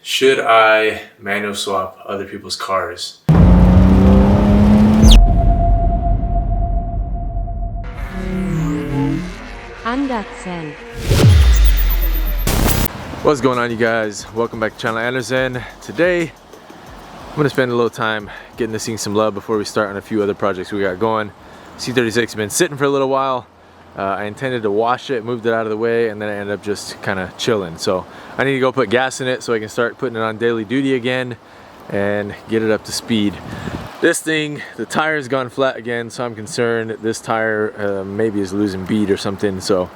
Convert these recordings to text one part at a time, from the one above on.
Should I manual swap other people's cars? Anderson. What's going on, you guys? Welcome back to channel Anderson. Today I'm gonna spend a little time getting this thing some love before we start on a few other projects we got going. C36 has been sitting for a little while. I intended to wash it, moved it out of the way, and then I ended up just kind of chilling. So I need to go put gas in it so I can start putting it on daily duty again and get it up to speed. This thing, the tire's gone flat again, so I'm concerned this tire maybe is losing bead or something. So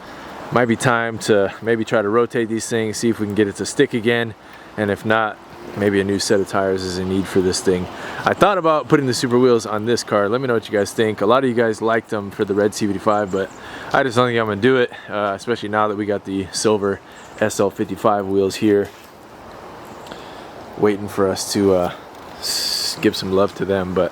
might be time to maybe try to rotate these things, see if we can get it to stick again, and if not, maybe a new set of tires is in need for this thing. I thought about putting the super wheels on this car. Let me know what you guys think. A lot of you guys liked them for the red C55, but I just don't think I'm gonna do it, especially now that we got the silver SL55 wheels here waiting for us to give some love to them. But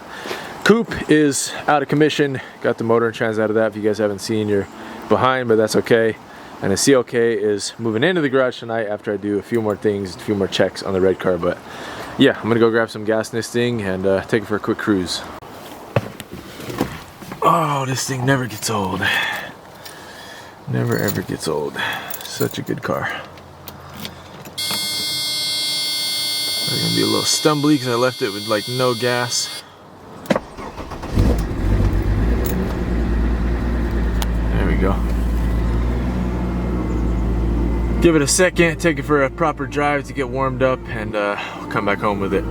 coupe is out of commission. Got the motor and trans out of that. If you guys haven't seen, you're behind, but that's okay. And the CLK is moving into the garage tonight after I do a few more things, a few more checks on the red car. But yeah, I'm gonna go grab some gas in this thing and take it for a quick cruise. Oh, this thing never gets old. Never ever gets old. Such a good car. There's gonna be a little stumbly because I left it with like no gas. There we go. Give it a second, take it for a proper drive to get warmed up, and we'll come back home with it.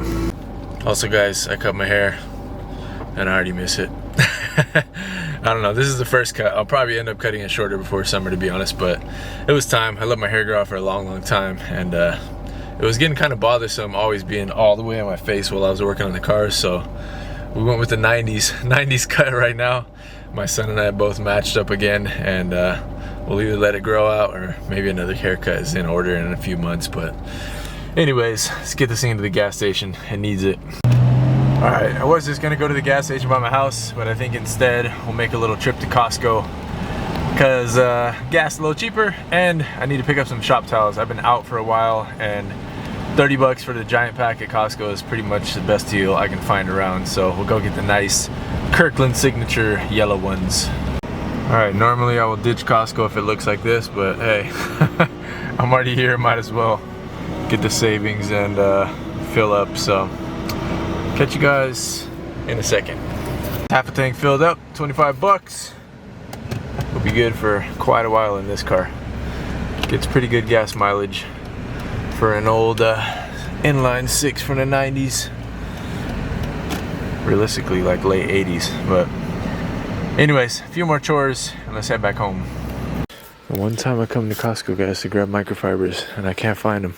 Also guys, I cut my hair and I already miss it. I don't know, this is the first cut. I'll probably end up cutting it shorter before summer, to be honest, but it was time. I let my hair grow out for a long time, and it was getting kind of bothersome always being all the way on my face while I was working on the cars, so we went with the 90s cut right now. My son and I both matched up again, and we'll either let it grow out or maybe another haircut is in order in a few months. But anyways, let's get this thing to the gas station. It needs it. All right, I was just gonna go to the gas station by my house, but I think instead we'll make a little trip to Costco because gas is a little cheaper and I need to pick up some shop towels. I've been out for a while, and 30 bucks for the giant pack at Costco is pretty much the best deal I can find around. So we'll go get the nice Kirkland signature yellow ones. Alright, normally I will ditch Costco if it looks like this, but hey, I'm already here, might as well get the savings and fill up. So catch you guys in a second. Half a tank filled up, 25 bucks. Will be good for quite a while in this car. Gets pretty good gas mileage for an old inline 6 from the 90s. Realistically like late 80s, but anyways, a few more chores and let's head back home. One time I come to Costco, guys, to grab microfibers and I can't find them.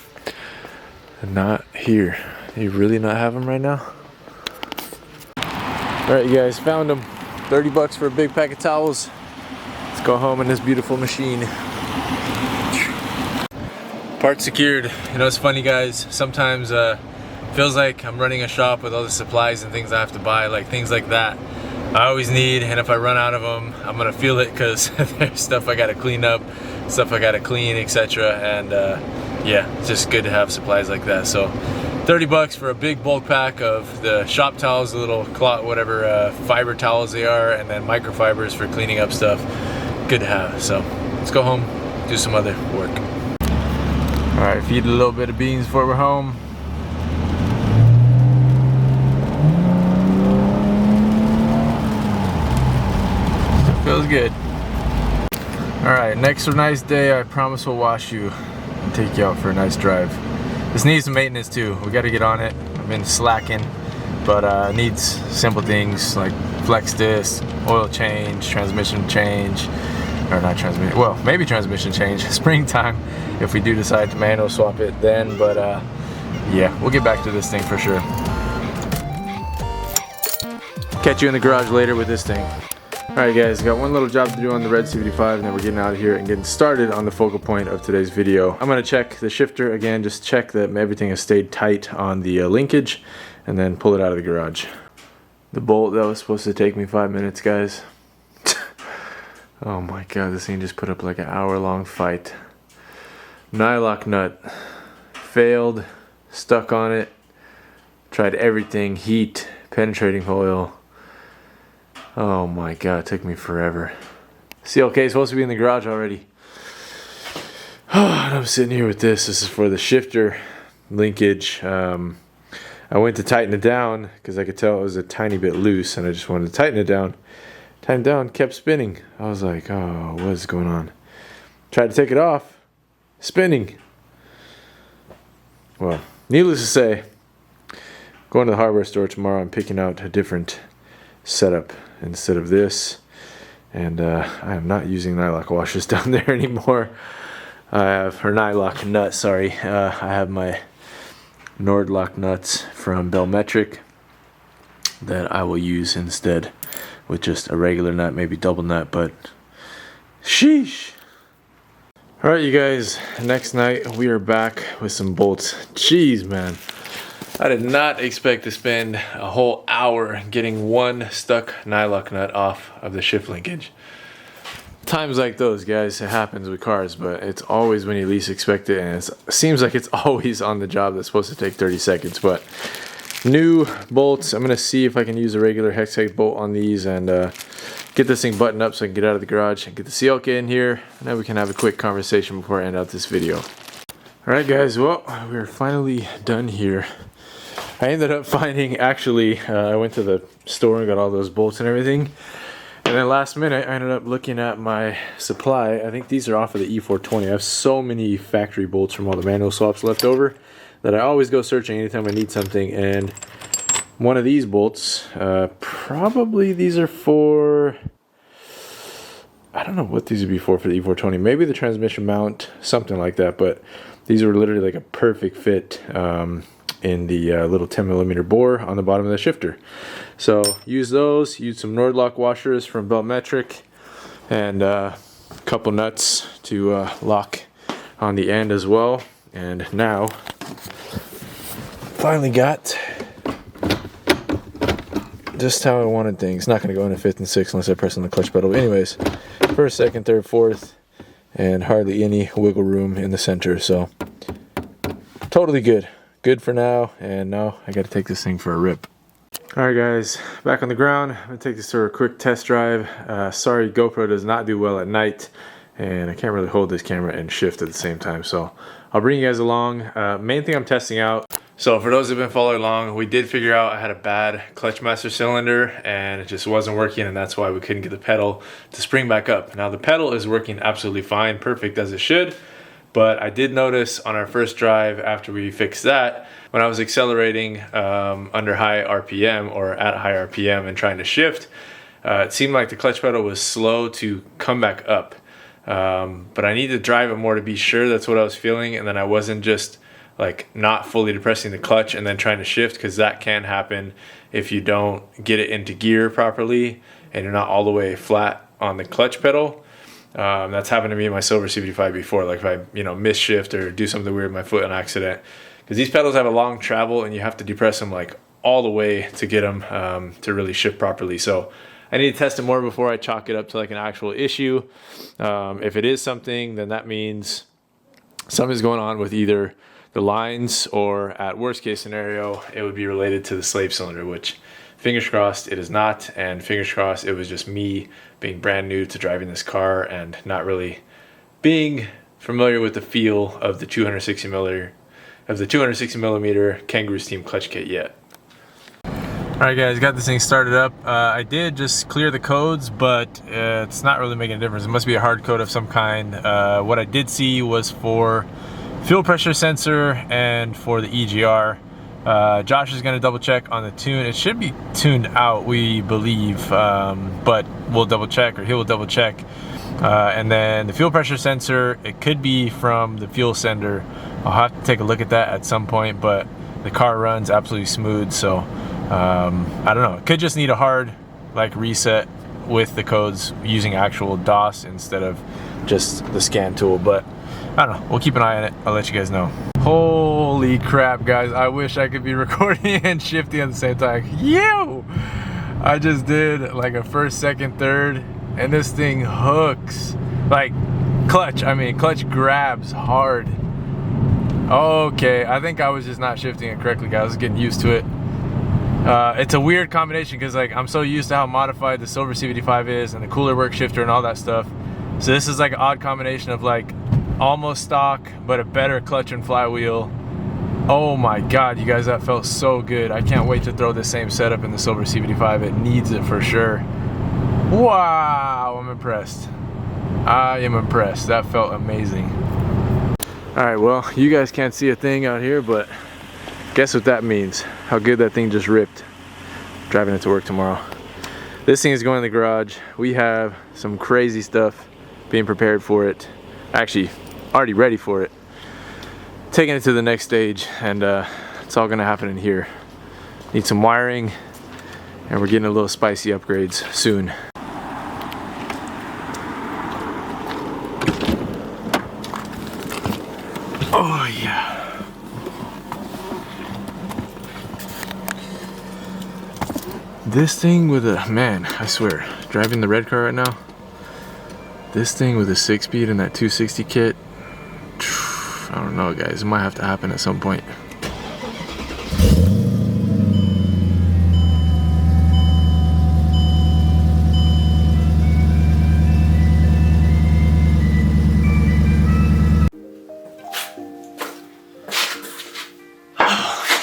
They're not here. You really not have them right now? Alright, you guys, found them. 30 bucks for a big pack of towels. Let's go home in this beautiful machine. Part secured. You know, it's funny, guys, sometimes feels like I'm running a shop with all the supplies and things I have to buy, like things like that I always need, and if I run out of them, I'm gonna feel it because there's stuff I gotta clean up, stuff I gotta clean, etc. And yeah, it's just good to have supplies like that. So 30 bucks for a big bulk pack of the shop towels, the little cloth, whatever fiber towels they are, and then microfibers for cleaning up stuff. Good to have. So let's go home, do some other work. All right, feed a little bit of beans before we're home. Feels good. All right, next nice day, I promise we'll wash you and take you out for a nice drive. This needs some maintenance too. We got to get on it. I've been slacking, but it needs simple things like flex disc, oil change, transmission change, or not transmission, well, maybe transmission change, springtime, if we do decide to manual swap it then, but yeah, we'll get back to this thing for sure. Catch you in the garage later with this thing. Alright guys, got one little job to do on the red C55 and then we're getting out of here and getting started on the focal point of today's video. I'm going to check the shifter again, just check that everything has stayed tight on the linkage, and then pull it out of the garage. The bolt that was supposed to take me 5 minutes, guys. Oh my god, this thing just put up like an hour-long fight. Nylock nut failed stuck on it. Tried everything, heat, penetrating oil. Oh my god, it took me forever. CLK is supposed to be in the garage already. And I'm sitting here with this. This is for the shifter linkage. I went to tighten it down because I could tell it was a tiny bit loose, and I just wanted to tighten it down. Tightened it down, kept spinning. I was like, oh, what is going on? Tried to take it off, spinning. Well, needless to say, going to the hardware store tomorrow, I'm picking out a different setup instead of this. And I am not using nylock washers down there anymore. I have, or nylock nuts, sorry. I have my Nordlock nuts from Bellmetric that I will use instead with just a regular nut, maybe double nut, but sheesh. Alright you guys, next night we are back with some bolts. Jeez man, I did not expect to spend a whole hour getting one stuck nylock nut off of the shift linkage. Times like those, guys, it happens with cars, but it's always when you least expect it, and it seems like it's always on the job that's supposed to take 30 seconds. But new bolts, I'm going to see if I can use a regular hex bolt on these and get this thing buttoned up so I can get out of the garage and get the CLK in here, and then we can have a quick conversation before I end out this video. Alright guys, well, we're finally done here. I ended up finding, actually, I went to the store and got all those bolts and everything. And then last minute, I ended up looking at my supply. I think these are off of the E420. I have so many factory bolts from all the manual swaps left over that I always go searching anytime I need something. And one of these bolts, probably these are for, I don't know what these would be for the E420. Maybe the transmission mount, something like that. But these were literally like a perfect fit in the little 10mm bore on the bottom of the shifter. So use those, use some Nordlock washers from Bellmetric, and a couple nuts to lock on the end as well. And now, finally got just how I wanted things. Not going to go into 5th and 6th unless I press on the clutch pedal. But anyways, 1st, 2nd, 3rd, 4th, and hardly any wiggle room in the center. So totally good. Good for now, and now I got to take this thing for a rip. Alright guys, back on the ground. I'm going to take this for a quick test drive. Sorry, GoPro does not do well at night, and I can't really hold this camera and shift at the same time, so I'll bring you guys along. Main thing I'm testing out, so for those who've been following along, we did figure out I had a bad clutch master cylinder, and it just wasn't working, and that's why we couldn't get the pedal to spring back up. Now the pedal is working absolutely fine, perfect as it should. But I did notice on our first drive after we fixed that, when I was accelerating under high RPM or at high RPM and trying to shift, it seemed like the clutch pedal was slow to come back up. But I needed to drive it more to be sure that's what I was feeling, and then I wasn't just like not fully depressing the clutch and then trying to shift, because that can happen if you don't get it into gear properly and you're not all the way flat on the clutch pedal. That's happened to me in my Silver CB5 before, like if I miss shift or do something weird with my foot on accident, because these pedals have a long travel and you have to depress them like all the way to get them to really shift properly. So I need to test it more before I chalk it up to like an actual issue. If it is something, then that means something's going on with either the lines, or at worst case scenario it would be related to the slave cylinder, which fingers crossed it is not, and fingers crossed it was just me being brand new to driving this car and not really being familiar with the feel of the 260 millimeter Kangaroo Steam clutch kit yet. Alright guys, got this thing started up. I did just clear the codes, but it's not really making a difference. It must be a hard code of some kind. What I did see was for fuel pressure sensor and for the EGR. Josh is going to double check on the tune. It should be tuned out, we believe, but we'll double check, or he will double check. And then the fuel pressure sensor, it could be from the fuel sender. I'll have to take a look at that at some point, but the car runs absolutely smooth, so I don't know. It could just need a hard reset with the codes using actual DOS instead of just the scan tool, but I don't know. We'll keep an eye on it. I'll let you guys know. Holy crap, guys. I wish I could be recording and shifting at the same time. Yo! I just did like a 1st, 2nd, 3rd, and this thing hooks. Like clutch grabs hard. Okay, I think I was just not shifting it correctly, guys. I was getting used to it. It's a weird combination because like I'm so used to how modified the silver CVT5 is and the cooler work shifter and all that stuff. So this is like an odd combination of like almost stock but a better clutch and flywheel. Oh my god, you guys, that felt so good. I can't wait to throw this same setup in the silver CVT5. It needs it for sure. Wow, I'm impressed. I am impressed. That felt amazing. All right, well, you guys can't see a thing out here, but guess what that means? How good that thing just ripped. Driving it to work tomorrow. This thing is going in the garage. We have some crazy stuff being prepared for it. Actually, already ready for it. Taking it to the next stage, and it's all gonna happen in here. Need some wiring, and we're getting a little spicy upgrades soon. Oh yeah. This thing with a, man, I swear, driving the red car right now, this thing with a 6-speed and that 260 kit, I don't know guys, it might have to happen at some point.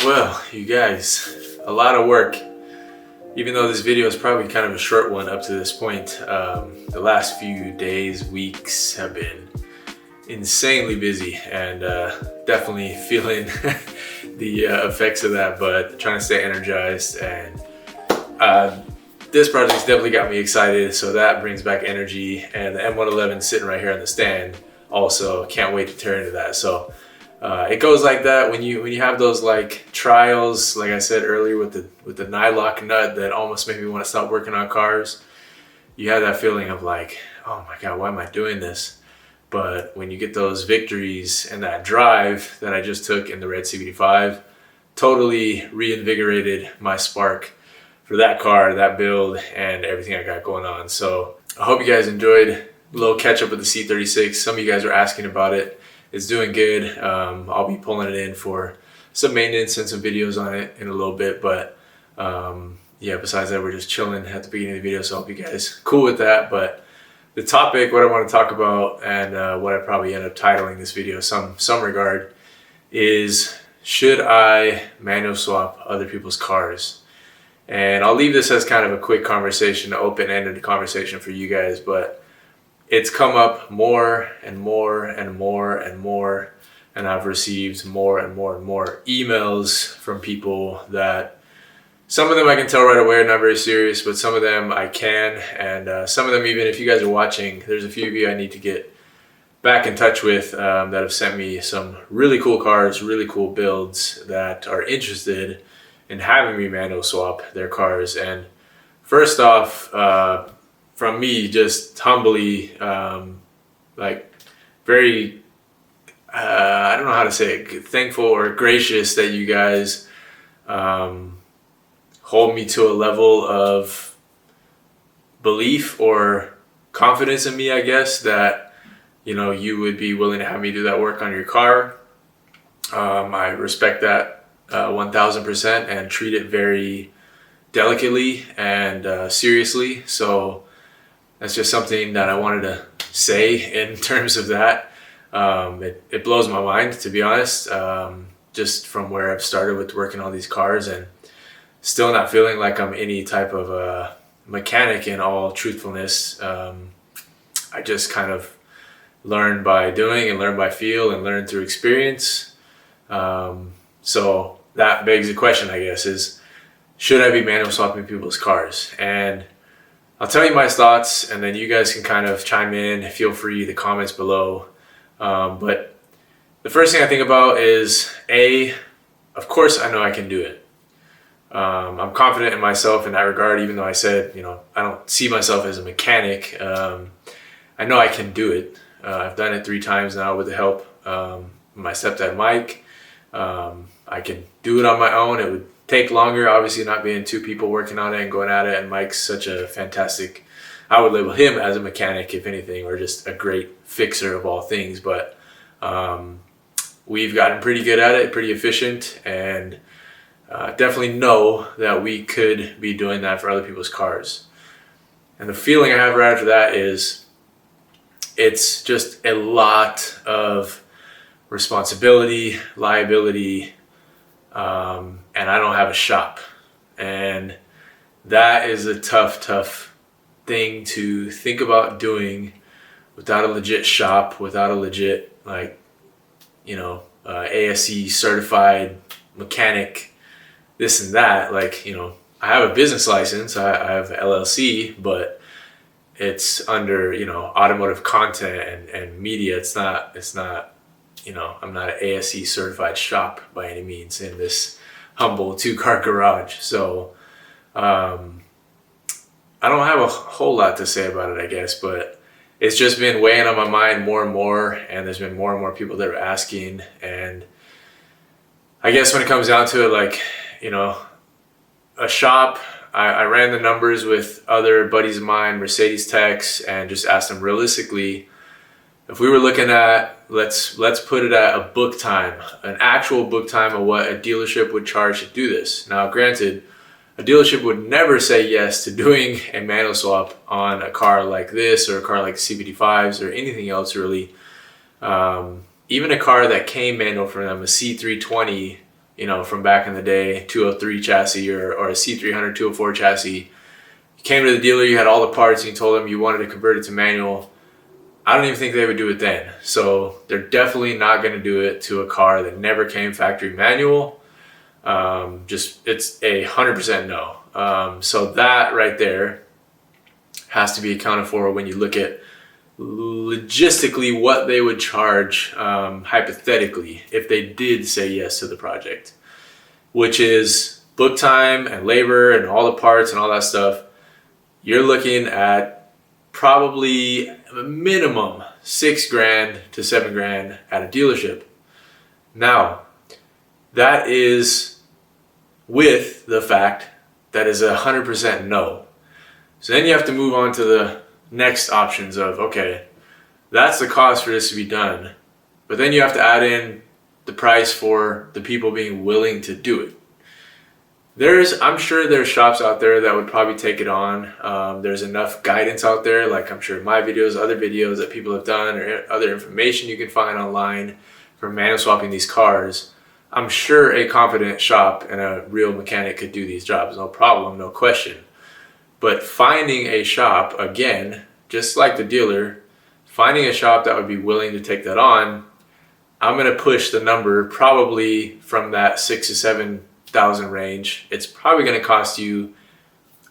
Well, you guys, a lot of work. Even though this video is probably kind of a short one up to this point, the last few days, weeks have been insanely busy, and definitely feeling the effects of that, but trying to stay energized. And this project's definitely got me excited, so that brings back energy. And the M111 sitting right here on the stand also, can't wait to turn into that. So it goes like that when you have those like trials, like I said earlier, with the nylock nut that almost made me want to stop working on cars. You have that feeling of like, oh my god, why am I doing this? But when you get those victories and that drive that I just took in the red CVT5, totally reinvigorated my spark for that car, that build, and everything I got going on. So I hope you guys enjoyed a little catch up with the C36. Some of you guys are asking about it. It's doing good. I'll be pulling it in for some maintenance and some videos on it in a little bit, but yeah, besides that, we're just chilling at the beginning of the video, so I hope you guys cool with that. But the topic, what I want to talk about, and what I probably end up titling this video some regard, is should I manual swap other people's cars? And I'll leave this as kind of a quick conversation, an open-ended conversation for you guys, but it's come up more and more and more and more, and I've received more and more and more emails from people that some of them I can tell right away are not very serious, but some of them I can, and some of them, even if you guys are watching, there's a few of you I need to get back in touch with that have sent me some really cool cars, really cool builds that are interested in having me manual swap their cars. And first off, from me, just humbly, like very, I don't know how to say it, thankful or gracious that you guys hold me to a level of belief or confidence in me, I guess, that, you know, you would be willing to have me do that work on your car. I respect that 1000% and treat it very delicately and seriously. So that's just something that I wanted to say in terms of that. It blows my mind, to be honest, just from where I've started with working on these cars, and still not feeling like I'm any type of a mechanic in all truthfulness. I just kind of learn by doing and learn by feel and learn through experience. So that begs the question, I guess, is should I be manual swapping people's cars? And I'll tell you my thoughts, and then you guys can kind of chime in. Feel free, the comments below. But the first thing I think about is, of course I know I can do it. I'm confident in myself in that regard, even though I said, you know, I don't see myself as a mechanic. I know I can do it. I've done it 3 times now with the help of my stepdad, Mike. I can do it on my own. It would take longer, obviously, not being 2 people working on it and going at it. And Mike's such a fantastic, I would label him as a mechanic, if anything, or just a great fixer of all things. But we've gotten pretty good at it, pretty efficient, and definitely know that we could be doing that for other people's cars. And the feeling I have right after that is it's just a lot of responsibility, liability, and I don't have a shop. And that is a tough thing to think about doing without a legit shop, without a legit, like, ASE certified mechanic, this and that. Like, I have a business license, I have LLC, but it's under, automotive content and media. It's not, I'm not an ASE certified shop by any means in this humble 2-car garage. So, I don't have a whole lot to say about it, I guess, but it's just been weighing on my mind more and more, and there's been more and more people that are asking. And I guess when it comes down to it, like, a shop, I ran the numbers with other buddies of mine, Mercedes techs, and just asked them realistically, if we were looking at, let's put it at a book time, an actual book time of what a dealership would charge to do this. Now, granted, a dealership would never say yes to doing a manual swap on a car like this or a car like CVT5s or anything else really. Even a car that came manual from them, a C320, from back in the day, 203 chassis or a C300 204 chassis. You came to the dealer, you had all the parts, and you told them you wanted to convert it to manual. I don't even think they would do it then. So they're definitely not going to do it to a car that never came factory manual. It's 100% no. So that right there has to be accounted for when you look at logistically what they would charge, hypothetically, if they did say yes to the project, which is book time and labor and all the parts and all that stuff. You're looking at probably a minimum $6,000 to $7,000 at a dealership. Now, that is with the fact that is 100% no. So then you have to move on to the next options of, okay, that's the cost for this to be done, but then you have to add in the price for the people being willing to do it. I'm sure there's shops out there that would probably take it on. There's enough guidance out there, like I'm sure my videos, other videos that people have done, or other information you can find online for manual swapping these cars. I'm sure a competent shop and a real mechanic could do these jobs, no problem, no question. But finding a shop, again, just like the dealer, finding a shop that would be willing to take that on, I'm going to push the number probably from that 6,000 to 7,000 range. It's probably going to cost you,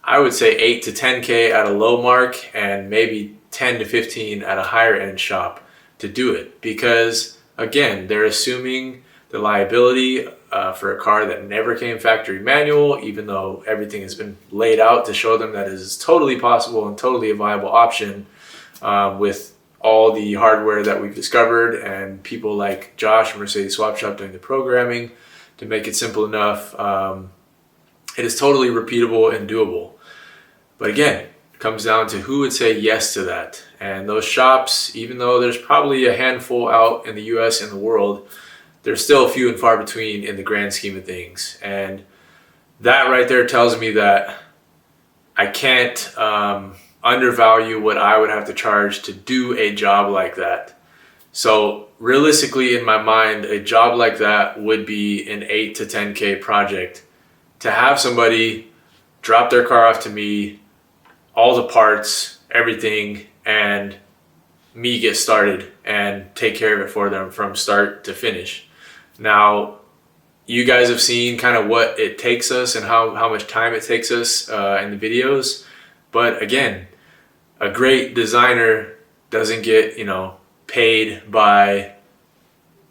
I would say, 8 to 10K at a low mark, and maybe 10 to 15 at a higher end shop to do it. Because again, they're assuming the liability for a car that never came factory manual, even though everything has been laid out to show them that it is totally possible and totally a viable option, with all the hardware that we've discovered and people like Josh from Mercedes Swap Shop doing the programming to make it simple enough. It is totally repeatable and doable. But again, it comes down to who would say yes to that. And those shops, even though there's probably a handful out in the US and the world, they're still few and far between in the grand scheme of things. And that right there tells me that I can't undervalue what I would have to charge to do a job like that. So realistically, in my mind, a job like that would be an 8 to 10K project to have somebody drop their car off to me, all the parts, everything, and me get started and take care of it for them from start to finish. Now, you guys have seen kind of what it takes us and how much time it takes us in the videos. But again, a great designer doesn't get, paid by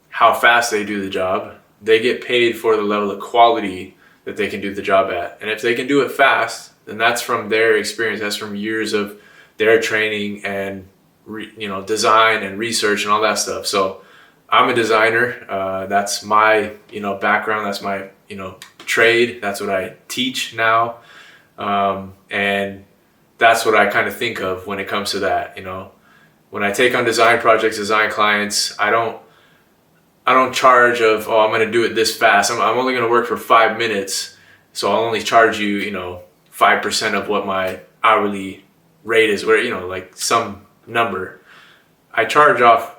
how fast they do the job. They get paid for the level of quality that they can do the job at. And if they can do it fast, then that's from their experience. That's from years of their training and design and research and all that stuff. So I'm a designer. That's my background. That's my trade. That's what I teach now, and that's what I kind of think of when it comes to that. When I take on design projects, design clients, I don't I don't charge of, oh, I'm going to do it this fast. I'm only going to work for 5 minutes. So I'll only charge you, 5% of what my hourly rate is, or, like some number. I charge off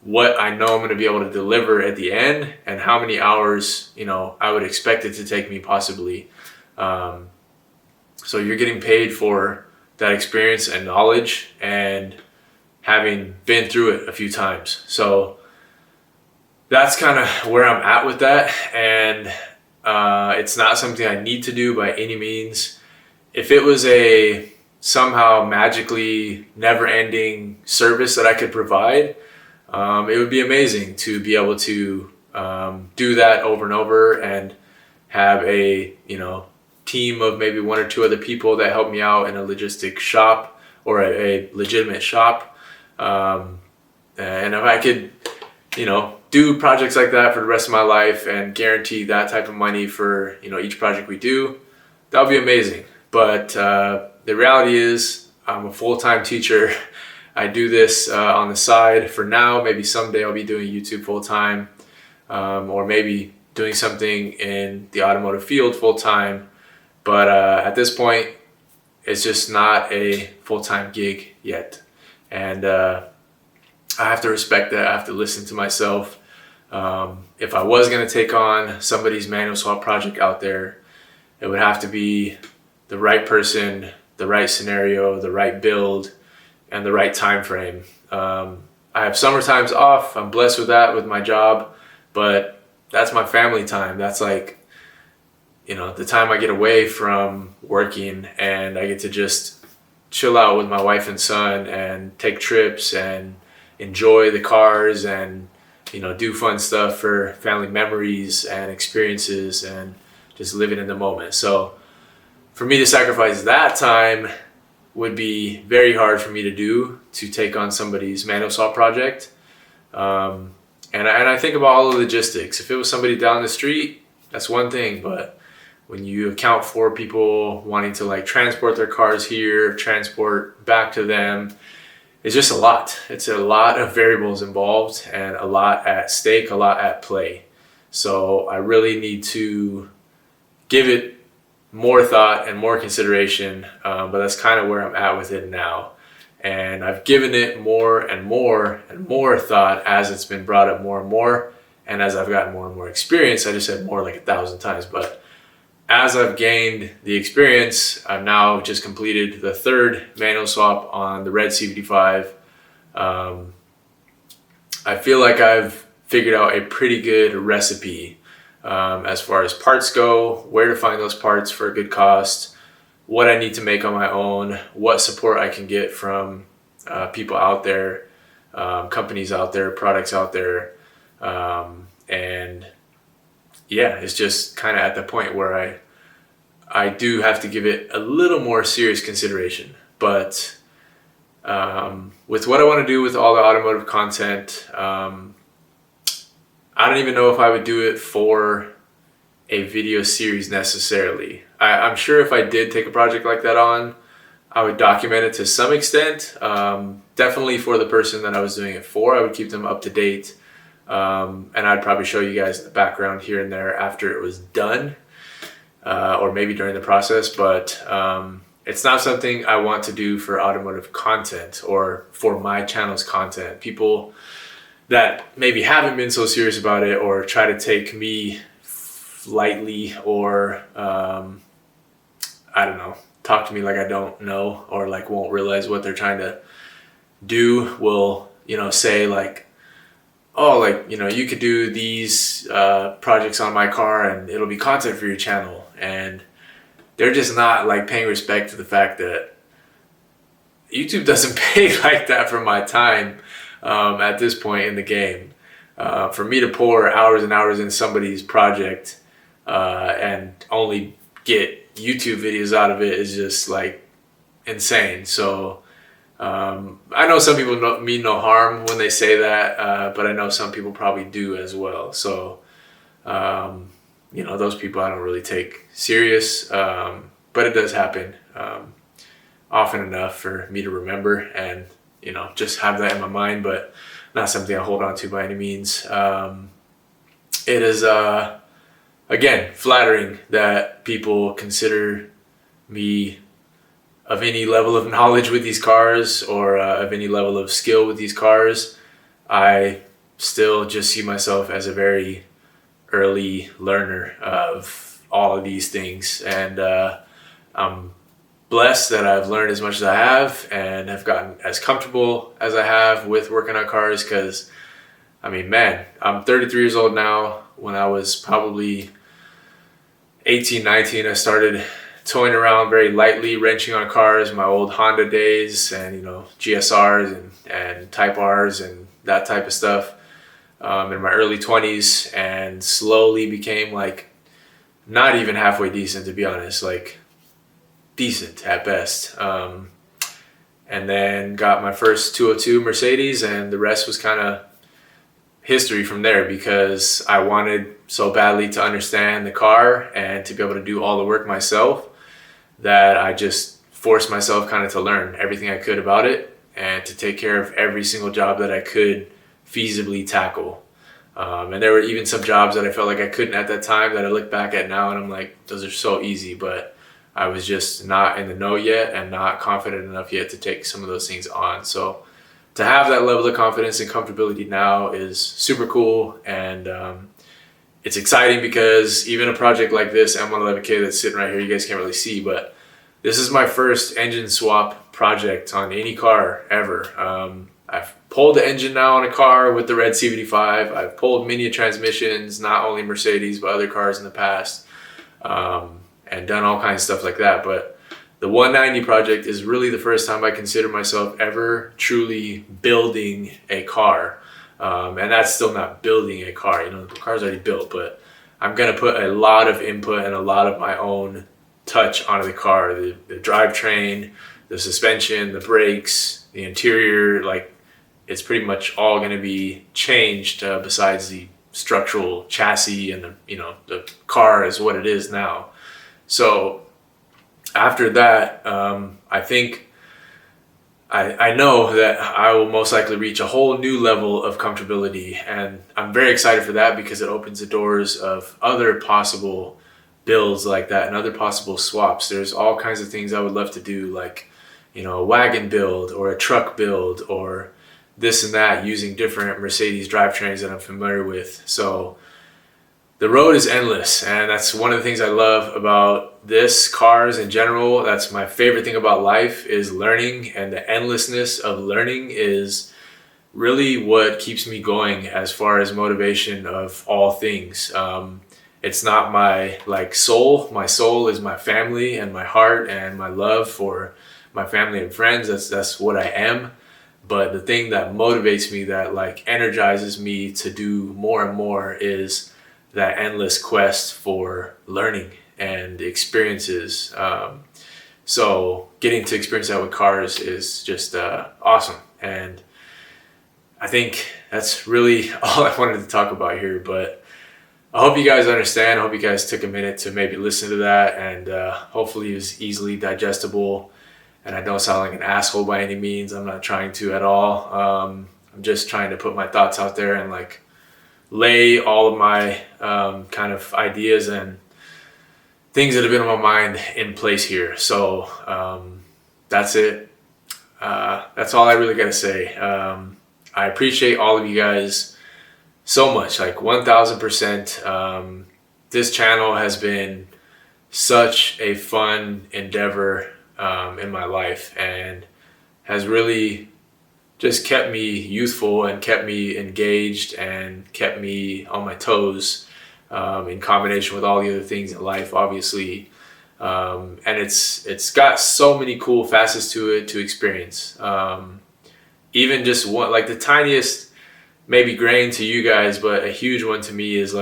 what I know I'm going to be able to deliver at the end and how many hours, I would expect it to take me possibly. So you're getting paid for that experience and knowledge and having been through it a few times. So that's kind of where I'm at with that. And it's not something I need to do by any means. If it was a somehow magically never-ending service that I could provide, it would be amazing to be able to do that over and over and have a team of maybe 1 or 2 other people that help me out in a logistic shop or a legitimate shop. And if I could, do projects like that for the rest of my life and guarantee that type of money for, each project we do, that would be amazing. But the reality is I'm a full-time teacher. I do this on the side for now. Maybe someday I'll be doing YouTube full-time, or maybe doing something in the automotive field full-time. But at this point, it's just not a full-time gig yet. And I have to respect that. I have to listen to myself. If I was going to take on somebody's manual swap project out there, it would have to be the right person, the right scenario, the right build, and the right time frame. I have summer times off. I'm blessed with that with my job, but that's my family time. That's like, the time I get away from working and I get to just chill out with my wife and son and take trips and enjoy the cars and, do fun stuff for family memories and experiences and just living in the moment. So for me to sacrifice that time would be very hard for me to do, to take on somebody's manual swap project. And I think about all the logistics. If it was somebody down the street, that's one thing, but when you account for people wanting to like transport their cars here, transport back to them, it's just a lot. It's a lot of variables involved and a lot at stake, a lot at play. So I really need to give it more thought and more consideration, but that's kind of where I'm at with it now. And I've given it more and more and more thought as it's been brought up more and more, and as I've gotten more and more experience. I just said more like 1,000 times, but as I've gained the experience, I've now just completed the 3rd manual swap on the red CVT5. I feel like I've figured out a pretty good recipe as far as parts go, where to find those parts for a good cost, what I need to make on my own, what support I can get from people out there, companies out there, products out there. And yeah, it's just kind of at the point where I do have to give it a little more serious consideration. But with what I want to do with all the automotive content, I don't even know if I would do it for a video series necessarily. I'm sure if I did take a project like that on, I would document it to some extent. Definitely for the person that I was doing it for, I would keep them up to date. And I'd probably show you guys the background here and there after it was done, or maybe during the process. But it's not something I want to do for automotive content or for my channel's content. People that maybe haven't been so serious about it or try to take me lightly or, I don't know, talk to me like I don't know or like won't realize what they're trying to do will, say like, oh, like, you could do these projects on my car and it'll be content for your channel. And they're just not like paying respect to the fact that YouTube doesn't pay like that for my time at this point in the game. For me to pour hours and hours in somebody's project and only get YouTube videos out of it is just like insane. So I know some people mean no harm when they say that, but I know some people probably do as well. So, those people I don't really take serious, but it does happen often enough for me to remember and, just have that in my mind, but not something I hold on to by any means. it is again flattering that people consider me of any level of knowledge with these cars, or of any level of skill with these cars. I still just see myself as a very early learner of all of these things, and I'm blessed that I've learned as much as I have and have gotten as comfortable as I have with working on cars. Because I mean, man, I'm 33 years old now. When I was probably 18, 19, I started toying around very lightly, wrenching on cars, my old Honda days, and GSRs and Type Rs and that type of stuff, in my early 20s, and slowly became like not even halfway decent, to be honest, like decent at best. And then got my first 202 Mercedes, and the rest was kind of history from there, because I wanted so badly to understand the car and to be able to do all the work myself that I just forced myself kind of to learn everything I could about it and to take care of every single job that I could feasibly tackle. And there were even some jobs that I felt like I couldn't at that time that I look back at now and I'm like, those are so easy, but I was just not in the know yet and not confident enough yet to take some of those things on. So to have that level of confidence and comfortability now is super cool, and it's exciting because even a project like this M111K that's sitting right here, you guys can't really see, but this is my first engine swap project on any car ever. I've pulled the engine now on a car with the red CVT5. I've pulled many transmissions, not only Mercedes, but other cars in the past, and done all kinds of stuff like that. But the 190 project is really the first time I consider myself ever truly building a car. And that's still not building a car, the car's already built, but I'm gonna put a lot of input and a lot of my own touch onto the car, the drivetrain, the suspension, the brakes, the interior. Like, it's pretty much all gonna be changed, besides the structural chassis and the car is what it is now. So after that, I think I know that I will most likely reach a whole new level of comfortability, and I'm very excited for that because it opens the doors of other possible builds like that and other possible swaps. There's all kinds of things I would love to do, like a wagon build or a truck build or this and that, using different Mercedes drivetrains that I'm familiar with. So the road is endless, and that's one of the things I love about cars in general. That's my favorite thing about life, is learning, and the endlessness of learning is really what keeps me going as far as motivation of all things. It's not my soul. My soul is my family and my heart and my love for my family and friends. That's what I am. But the thing that motivates me, that energizes me to do more and more, is that endless quest for learning and experiences. So getting to experience that with cars is just awesome. And I think that's really all I wanted to talk about here. But I hope you guys understand. I hope you guys took a minute to maybe listen to that, and hopefully it was easily digestible. And I don't sound like an asshole by any means. I'm not trying to at all. I'm just trying to put my thoughts out there and lay all of my kind of ideas and things that have been on my mind in place here. So that's it. That's all I really got to say. I appreciate all of you guys so much, 1000%. This channel has been such a fun endeavor in my life, and has really just kept me youthful and kept me engaged and kept me on my toes, in combination with all the other things in life, obviously. And it's got so many cool facets to it to experience. Even just one, the tiniest maybe grain to you guys, but a huge one to me, is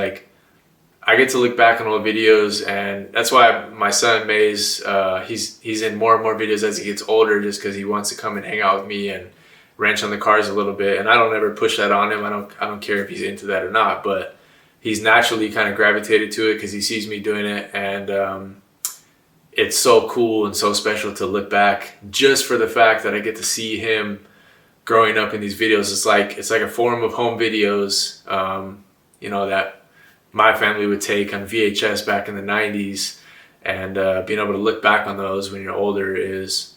I get to look back on old videos, and that's why my son Maze, he's in more and more videos as he gets older, just because he wants to come and hang out with me and wrench on the cars a little bit. And I don't ever push that on him. I don't care if he's into that or not, but he's naturally kind of gravitated to it because he sees me doing it. And it's so cool and so special to look back, just for the fact that I get to see him growing up in these videos. It's like a form of home videos, that my family would take on VHS back in the 90s, and being able to look back on those when you're older is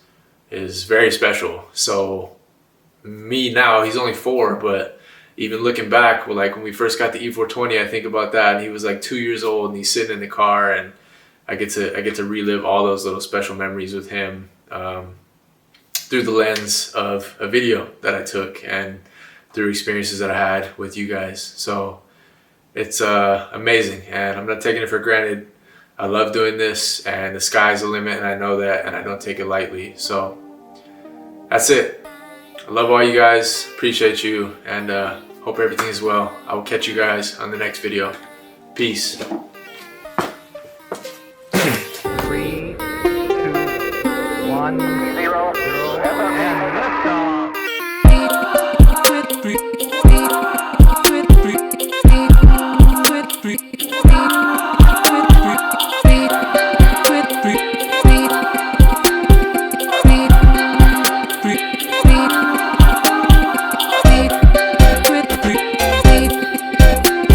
very special. So me now, he's only 4, but even looking back, well, like when we first got the E420, I think about that, and he was like 2 years old, and he's sitting in the car, and I get to relive all those little special memories with him through the lens of a video that I took and through experiences that I had with you guys. So it's amazing, and I'm not taking it for granted. I love doing this, and the sky's the limit, and I know that, and I don't take it lightly. So that's it. I love all you guys, appreciate you, and hope everything is well. I will catch you guys on the next video. Peace. 3, 2, 1, 0, and lift off.